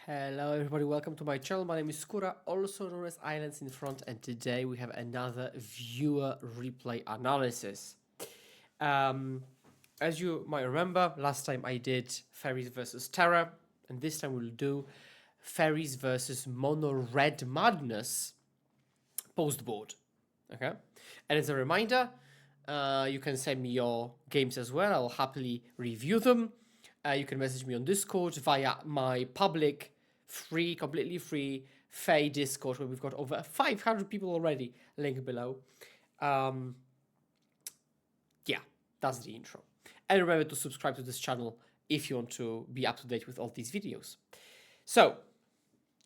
Hello everybody, welcome to my channel. My name is Skura, also known as Islands in Front, and today we have another viewer replay analysis. As you might remember, last time I did Fairies versus Terra, and this time we'll do Fairies versus Mono Red Madness post board. Okay, and as a reminder, you can send me your games as well. I'll happily review them. You can message me on Discord via my public, free, completely free Fae Discord, where we've got over 500 people already. Link below. Yeah, that's the intro. And remember to subscribe to this channel if you want to be up to date with all these videos. So,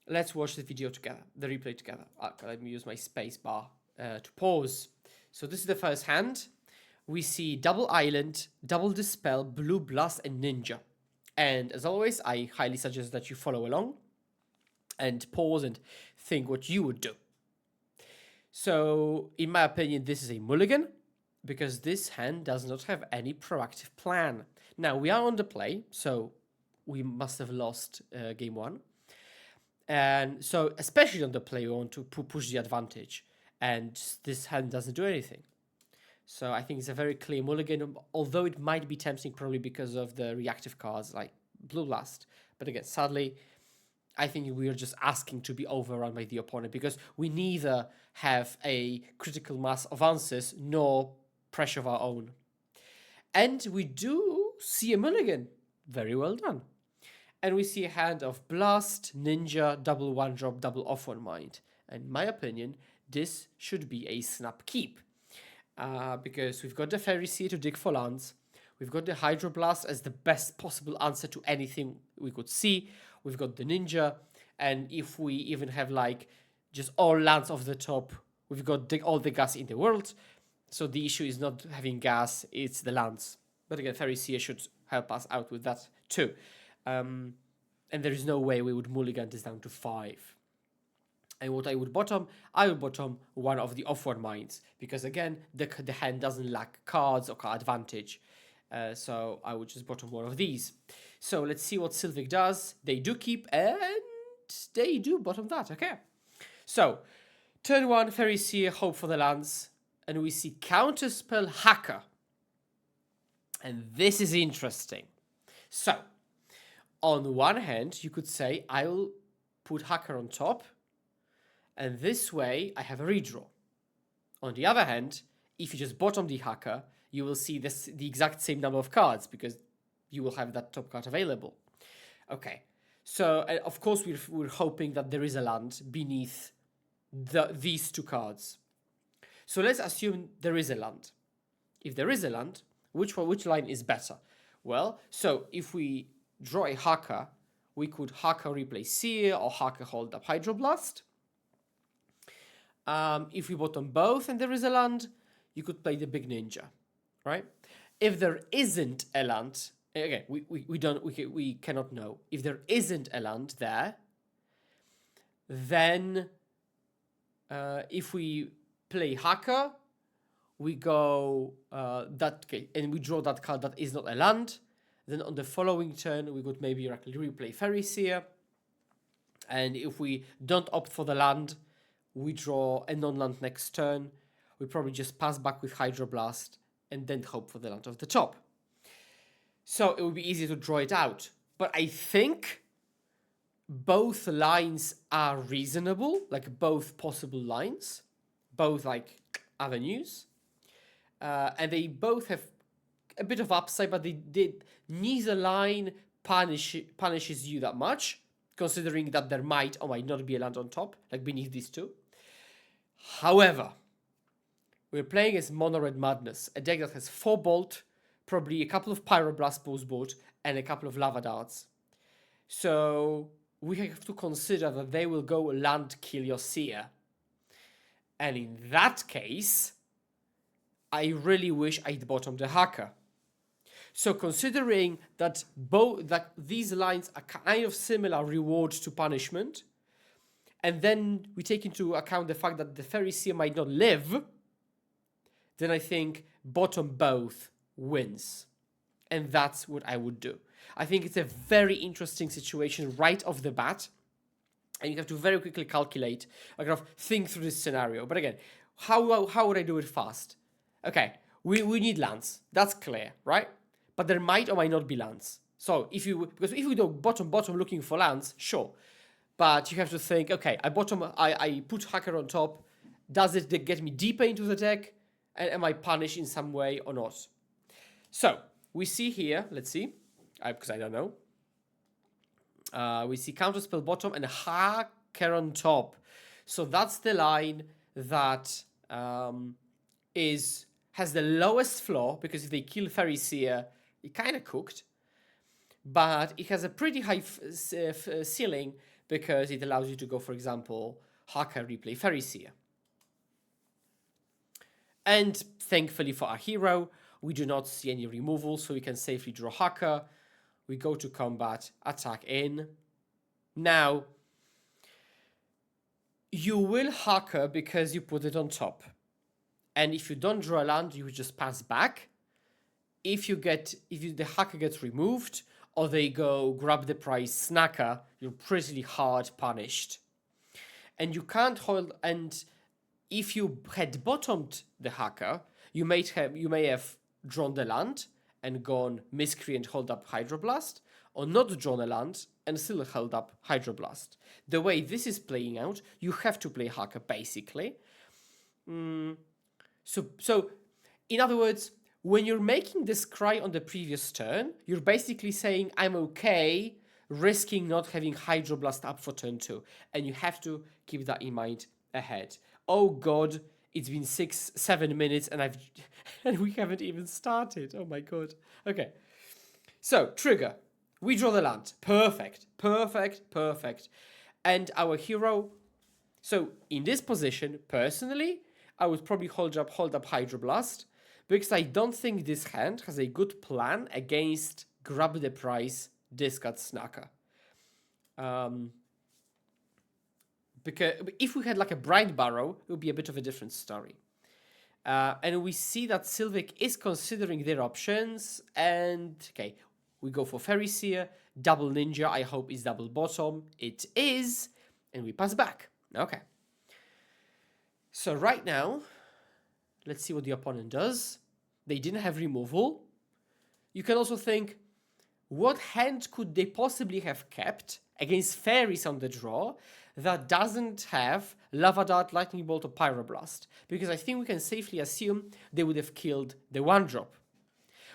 let's watch the video together, the replay together. Let me use my space bar to pause. So this is the first hand. We see double island, double dispel, blue blast, and ninja. And as always, I highly suggest that you follow along and pause and think what you would do. So, in my opinion, this is a mulligan because this hand does not have any proactive plan. Now, we are on the play, so we must have lost game one. And so, especially on the play, we want to push the advantage. And this hand doesn't do anything. So I think it's a very clear mulligan, although it might be tempting probably because of the reactive cards like Blue Blast. But again, sadly, I think we are just asking to be overrun by the opponent because we neither have a critical mass of answers nor pressure of our own. And we do see a mulligan. Very well done. And we see a hand of Blast, Ninja, double one drop, double off one mind. And in my opinion, this should be a snap keep. Because we've got the Fairy Seer to dig for lands. We've got the Hydroblast as the best possible answer to anything we could see. We've got the Ninja. And if we even have like just all lands off the top, we've got all the gas in the world. So the issue is not having gas, it's the lands. But again, Fairy Seer should help us out with that too. And there is no way we would mulligan this down to 5. And what I would bottom one of the off-one mines. Because again, the hand doesn't lack cards or card advantage. So I would just bottom one of these. So let's see what Sylvic does. They do keep and they do bottom that. Okay. So, turn 1, Fairy Seer, hope for the lands. And we see Counterspell Hacker. And this is interesting. So, on one hand, you could say, I will put Hacker on top. And this way, I have a redraw. On the other hand, if you just bottom the Hacker, you will see the exact same number of cards because you will have that top card available. Okay, so of course we're hoping that there is a land beneath these two cards. So let's assume there is a land. If there is a land, which line is better? Well, so if we draw a Hacker, we could Hacker replace Seer or Hacker hold up Hydroblast. If we bottom both and there is a land, you could play the big ninja, right? If there isn't a land, again, we cannot know. If there isn't a land there, then if we play Hacker, we go and we draw that card that is not a land. Then on the following turn, we could maybe replay Fairy Seer. And if we don't opt for the land, we draw a non-land next turn. We probably just pass back with Hydroblast and then hope for the land of the top. So it would be easy to draw it out. But I think both lines are reasonable, like both possible lines, both like avenues. And they both have a bit of upside, but neither line punishes you that much, considering that there might or might not be a land on top, like beneath these two. However, we're playing as Mono Red Madness, a deck that has 4 Bolt, probably a couple of Pyroblast post board, and a couple of Lava Darts. So we have to consider that they will go land kill your Seer. And in that case, I really wish I'd bottomed the Hacker. So considering that these lines are kind of similar reward to punishment, and then we take into account the fact that the Fairy Seer might not live, then I think bottom both wins. And that's what I would do. I think it's a very interesting situation right off the bat. And you have to very quickly calculate, kind of think through this scenario. But again, how would I do it fast? Okay, we need lands. That's clear, right? But there might or might not be lands. So because if we go bottom looking for lands, sure. But you have to think, okay, I put Hacker on top. Does it get me deeper into the deck? And am I punished in some way or not? So we see here, let's see, because I don't know. We see Counterspell bottom and Hacker on top. So that's the line that has the lowest floor, because if they kill Fairy Seer, it kind of cooked. But it has a pretty high ceiling because it allows you to go, for example, Hacker, replay Fairy Seer. And thankfully for our hero, we do not see any removal, so we can safely draw Hacker. We go to combat, attack in. Now, you will Hacker because you put it on top. And if you don't draw a land, you just pass back. If the Hacker gets removed, or they go grab the prize snacker, you're pretty hard punished. And you can't hold, and if you had bottomed the Hacker, you may have drawn the land and gone Miscreant, hold up Hydroblast, or not drawn a land and still held up Hydroblast. The way this is playing out, you have to play Hacker, basically. So, in other words, when you're making this cry on the previous turn, you're basically saying, I'm okay risking not having Hydroblast up for turn 2. And you have to keep that in mind ahead. Oh god, it's been 6-7 minutes and and we haven't even started. Oh my god. Okay. So, trigger. We draw the land. Perfect. And our hero. So, in this position, personally, I would probably hold up Hydroblast, because I don't think this hand has a good plan against grab the prize, discard snacker. Because if we had like a Bright Barrow, it would be a bit of a different story. And we see that Sylvic is considering their options, and okay, we go for Fairy Seer, double Ninja, I hope is double bottom. It is, and we pass back. Okay. So right now, let's see what the opponent does. They didn't have removal. You can also think, what hand could they possibly have kept against fairies on the draw that doesn't have Lava Dart, Lightning Bolt, or Pyroblast? Because I think we can safely assume they would have killed the 1-drop.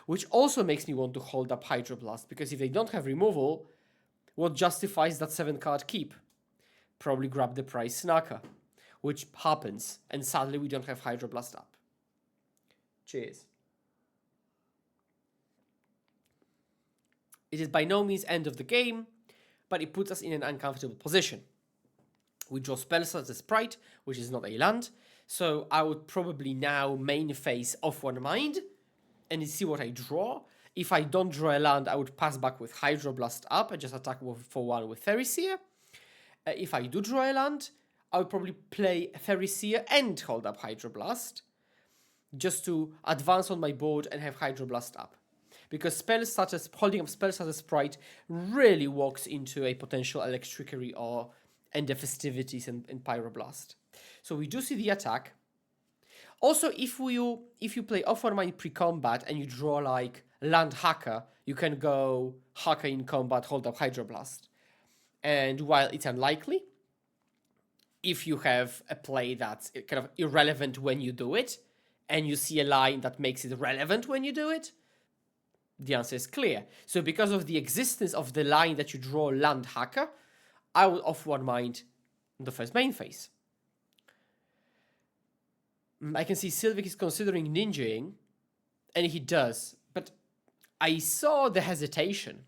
Which also makes me want to hold up Hydroblast, because if they don't have removal, what justifies that 7-card keep? Probably grab the prize Snacker, which happens, and sadly we don't have Hydroblast up. Cheers. It is by no means end of the game, but it puts us in an uncomfortable position. We draw spells as a Sprite, which is not a land, so I would probably now main phase off one mind and see what I draw. If I don't draw a land, I would pass back with Hydroblast up and just attack for 1 with Fairy Seer. If I do draw a land, I would probably play Fairy Seer and hold up Hydroblast, just to advance on my board and have Hydroblast up. Because spells such as holding up spells such as Sprite really walks into a potential Electricity or End the Festivities and Pyroblast. So we do see the attack. Also, if you play off one mind pre-combat and you draw like land Hacker, you can go Hacker in combat, hold up Hydroblast. And while it's unlikely, if you have a play that's kind of irrelevant when you do it, and you see a line that makes it relevant when you do it, the answer is clear. So because of the existence of the line that you draw land Hacker, I will off one mind in the first main phase. I can see Sylvic is considering ninjaing, and he does, but I saw the hesitation.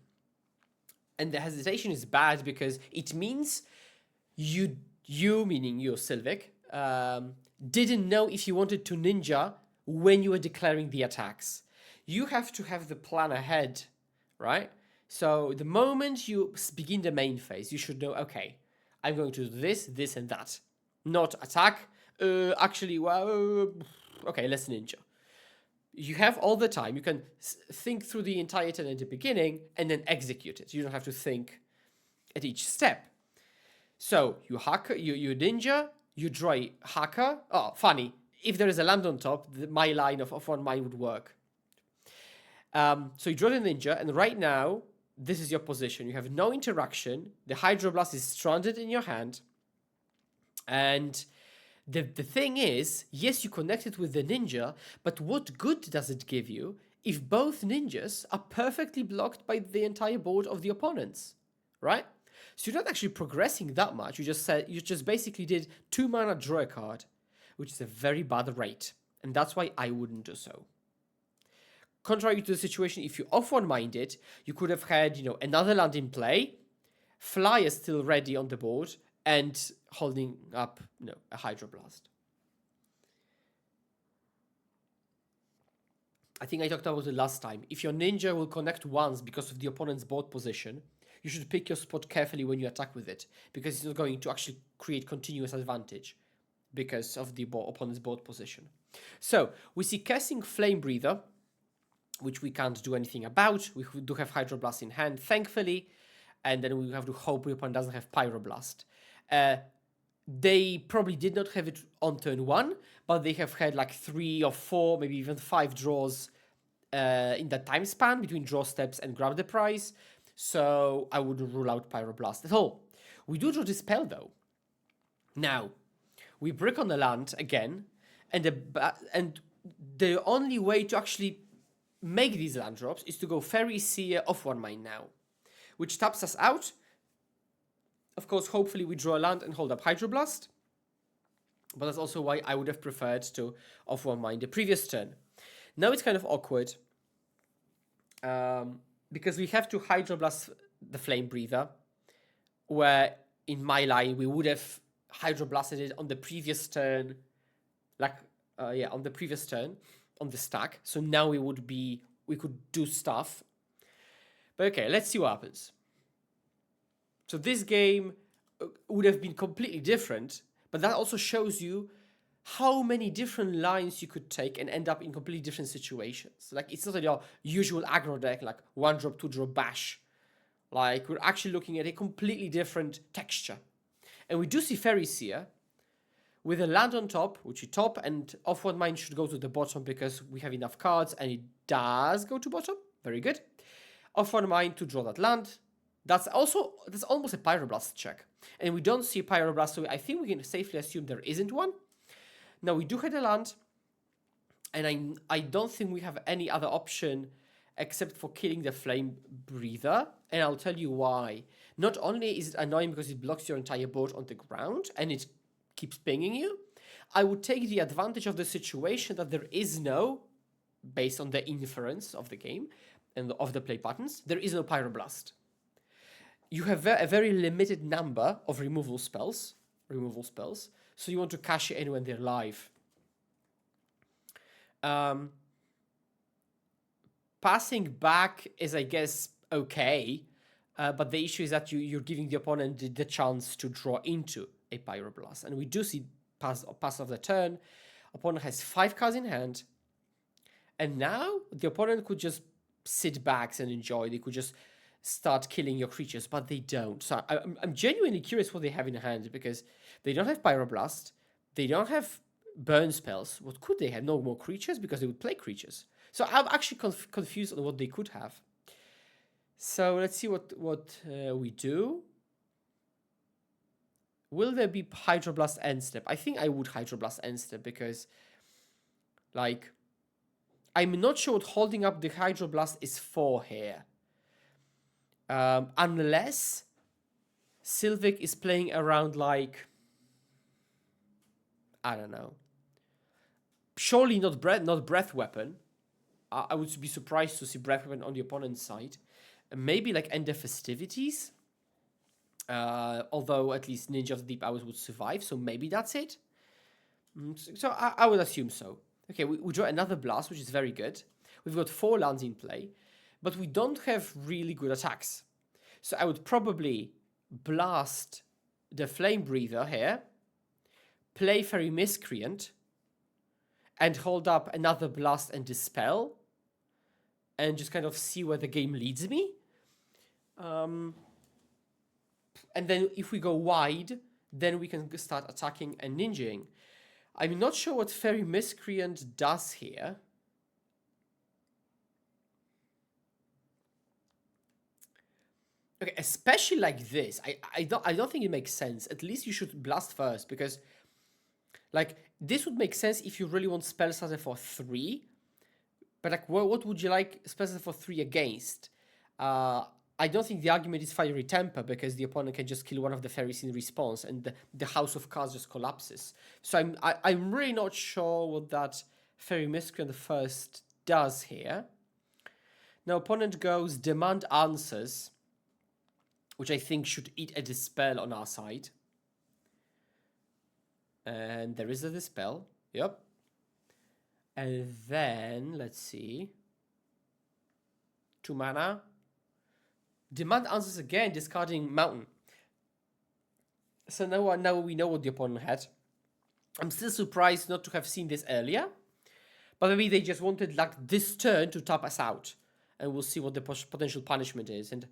And the hesitation is bad because it means you meaning you, Sylvic, didn't know if you wanted to ninja when you were declaring the attacks. You have to have the plan ahead, right? So the moment you begin the main phase, you should know, okay, I'm going to do this, this, and that. Not attack. Actually, well, okay, let's ninja. You have all the time. You can think through the entire turn at the beginning and then execute it. You don't have to think at each step. So you hacker, you ninja, you draw a hacker. Oh, funny. If there is a land on top, my line of one mine would work. So you draw the ninja, and right now, this is your position. You have no interaction. The Hydroblast is stranded in your hand. And the thing is, yes, you connected with the ninja, but what good does it give you if both ninjas are perfectly blocked by the entire board of the opponents, right? So you're not actually progressing that much. You just basically did 2 mana draw a card, which is a very bad rate, and that's why I wouldn't do so. Contrary to the situation, if you off one mind it, you could have had, another land in play, Flyer still ready on the board, and holding up, a Hydroblast. I think I talked about it last time. If your ninja will connect once because of the opponent's board position, you should pick your spot carefully when you attack with it, because it's not going to actually create continuous advantage because of the opponent's board position. So we see Cursing Flame Breather, which we can't do anything about. We do have Hydroblast in hand, thankfully, and then we have to hope the opponent doesn't have Pyroblast. They probably did not have it on turn 1, but they have had like 3 or 4, maybe even 5 draws in that time span between draw steps and grab the prize. So I wouldn't rule out Pyroblast at all. We do draw this spell though. Now, we brick on the land again, and the only way to actually make these land drops is to go Fairy Seer off one mine now, which taps us out. Of course, hopefully we draw a land and hold up Hydroblast, but that's also why I would have preferred to off one mine the previous turn. Now it's kind of awkward, because we have to Hydroblast the Flame Breather, where in my line we would have Hydroblasted it on the previous turn, on the previous turn on the stack. So now we could do stuff. But okay, let's see what happens. So this game would have been completely different, but that also shows you how many different lines you could take and end up in completely different situations. Like, it's not your usual aggro deck, like 1-drop, 2-drop bash. Like, we're actually looking at a completely different texture. And we do see Fairy Seer with a land on top, which you top, and off one mine should go to the bottom because we have enough cards, and it does go to bottom. Very good. Off one mine to draw that land. That's almost a Pyroblast check. And we don't see a Pyroblast, so I think we can safely assume there isn't one. Now, we do have a land, and I don't think we have any other option except for killing the Flame Breather, and I'll tell you why. Not only is it annoying because it blocks your entire board on the ground, and it keeps pinging you, I would take the advantage of the situation that there is no, based on the inference of the game and of the play patterns, there is no Pyroblast. You have a very limited number of removal spells, so you want to cash it in when they're live. Passing back is, I guess, okay, but the issue is that you're giving the opponent the chance to draw into a Pyroblast. And we do see pass of the turn. Opponent has 5 cards in hand, and now the opponent could just sit back and enjoy. They could just start killing your creatures, but they don't. So I'm genuinely curious what they have in hand, because they don't have Pyroblast, they don't have burn spells. What could they have? No more creatures, because they would play creatures. So I'm actually confused on what they could have. So let's see what we do. Will there be Hydroblast end step? I think I would Hydroblast end step, because, like, I'm not sure what holding up the Hydroblast is for here. Unless Sylvic is playing around, like, I don't know. Surely not Breath Weapon. I would be surprised to see Breath Weapon on the opponent's side. Maybe like End of Festivities. Although at least Ninja of the Deep Hours would survive, so maybe that's it. So I would assume so. Okay, we draw another blast, which is very good. We've got 4 lands in play, but we don't have really good attacks. So I would probably blast the Flame Breather here, play Fairy Miscreant, and hold up another blast and dispel, and just kind of see where the game leads me. And then if we go wide, then we can start attacking and ninjaing. I'm not sure what Fairy Miscreant does here. Okay, especially like this, I don't think it makes sense. At least you should blast first, because like this would make sense if you really want spell starter for 3. But like, what would you like spell starter for 3 against? I don't think the argument is Fiery Temper, because the opponent can just kill one of the fairies in response, and the House of Cards just collapses. So I'm really not sure what that Fairy Miscreant first does here. Now opponent goes Demand Answers, which I think should eat a Dispel on our side. And there is a Dispel. Yep. And then, let's see. 2 mana. Demand Answers again, discarding Mountain. So now we know what the opponent had. I'm still surprised not to have seen this earlier. But maybe they just wanted like this turn to tap us out. And we'll see what the potential punishment is. And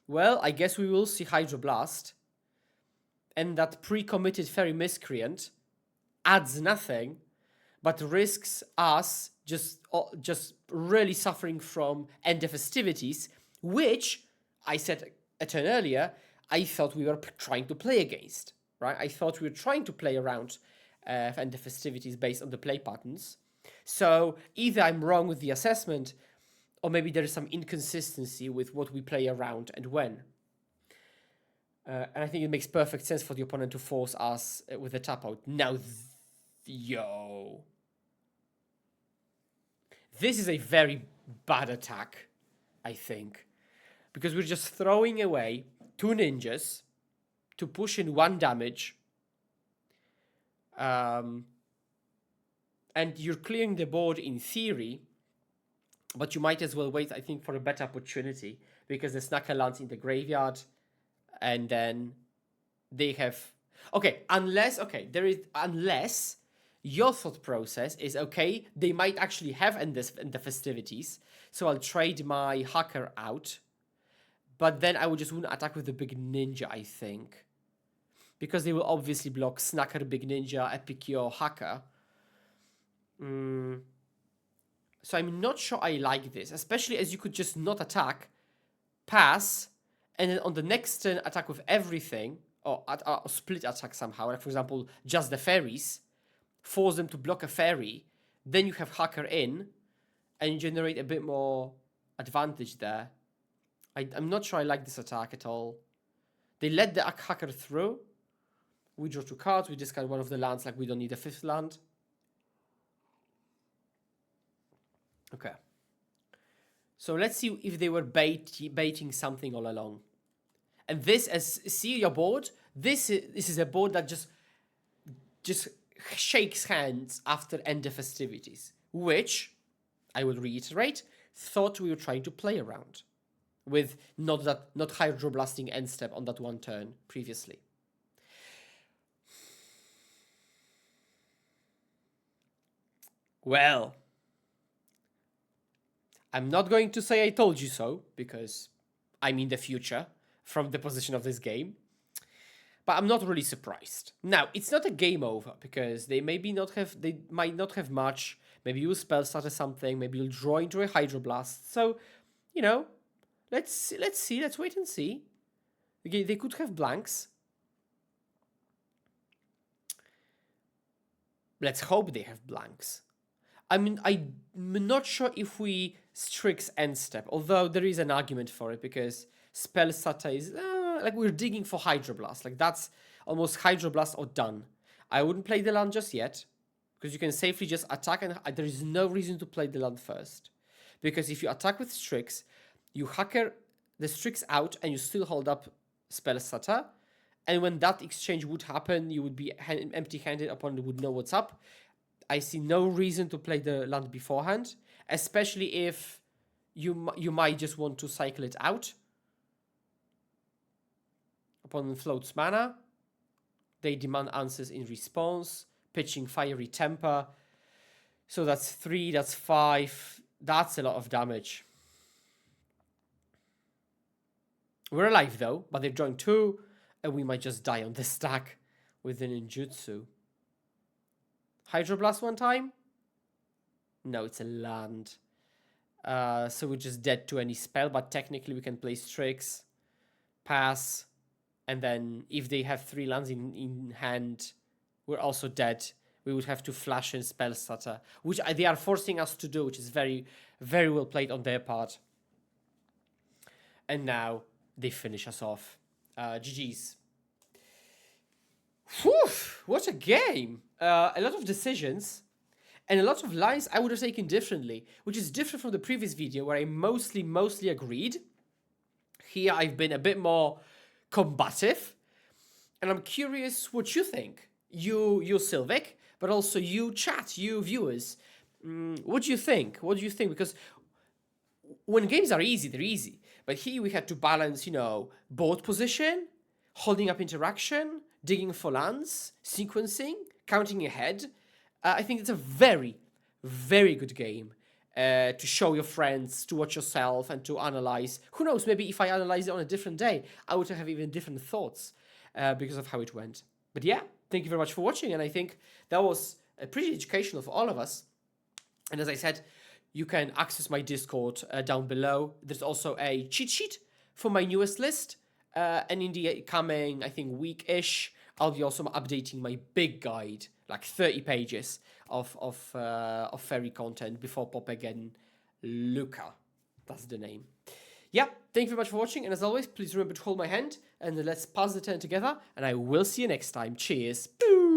well, I guess we will see Hydroblast. And that pre-committed Fairy Miscreant adds nothing, but risks us just really suffering from End of Festivities, which I said a turn earlier, I thought we were trying to play against, right? I thought we were trying to play around End of Festivities based on the play patterns. So either I'm wrong with the assessment, or maybe there is some inconsistency with what we play around and when. And I think it makes perfect sense for the opponent to force us with a tap out. Now, yo. This is a very bad attack, I think. Because we're just throwing away 2 ninjas to push in 1 damage. And you're clearing the board in theory, but you might as well wait, I think, for a better opportunity, because the Snacker lands in the graveyard, and then they have... Okay, unless your thought process is, okay, they might actually have in the Festivities, so I'll trade my Hacker out, but then I would just wouldn't attack with the Big Ninja, I think. Because they will obviously block Snacker, Big Ninja, Epicure, Hacker. So I'm not sure I like this, especially as you could just not attack, pass, and then on the next turn attack with everything, or split attack somehow, like for example, just the fairies, force them to block a fairy, then you have Hacker in, and you generate a bit more advantage there. I'm not sure I like this attack at all. They let the Hacker through. We draw 2 cards, we discard one of the lands, like we don't need a 5th land. Okay. So let's see if they were baiting something all along. And this, see your board? This is a board that just shakes hands after End of Festivities, which, I will reiterate, thought we were trying to play around with not Hydroblasting end step on that 1 turn previously. Well, I'm not going to say I told you so, because I'm in the future from the position of this game. But I'm not really surprised. Now, it's not a game over, because they might not have much. Maybe you'll spell starter something, maybe you'll draw into a Hydroblast. So, you know, let's see, let's wait and see. They could have blanks. Let's hope they have blanks. I mean, I'm not sure if we Strix end step, although there is an argument for it, because spell starter is like we're digging for Hydroblast. Like that's almost Hydroblast or done. I wouldn't play the land just yet, because you can safely just attack, and there is no reason to play the land first. Because if you attack with Strix, you Hacker the Strix out and you still hold up spell starter. And when that exchange would happen, you would be empty-handed, opponent would know what's up. I see no reason to play the land beforehand, especially if you might just want to cycle it out. Opponent floats mana. They demand answers in response, pitching Fiery Temper. So that's 3, that's 5. That's a lot of damage. We're alive though, but they've joined 2, and we might just die on this stack with the ninjutsu. Hydroblast one time? No, it's a land. So we're just dead to any spell, but technically we can play Strix, pass, and then if they have 3 lands in hand, we're also dead. We would have to flash and spell stutter, which they are forcing us to do, which is very, very well played on their part. And now they finish us off. GG's. Whew, what a game. A lot of decisions and a lot of lines I would have taken differently, which is different from the previous video where I mostly agreed. Here I've been a bit more combative, and I'm curious what you think. You Sylvic, but also you chat, you viewers. What do you think? What do you think? Because when games are easy, they're easy. But here we had to balance, board position, holding up interaction, digging for lands, sequencing, counting ahead. I think it's a very, very good game to show your friends, to watch yourself, and to analyze. Who knows, maybe if I analyzed it on a different day, I would have even different thoughts because of how it went. But yeah, thank you very much for watching, and I think that was pretty educational for all of us. And as I said, you can access my Discord down below. There's also a cheat sheet for my newest list. And in the coming, I think, week-ish, I'll be also updating my big guide, like 30 pages of fairy content before Pop again. Luca, that's the name. Yeah, thank you very much for watching. And as always, please remember to hold my hand and let's pass the turn together. And I will see you next time. Cheers. Boo!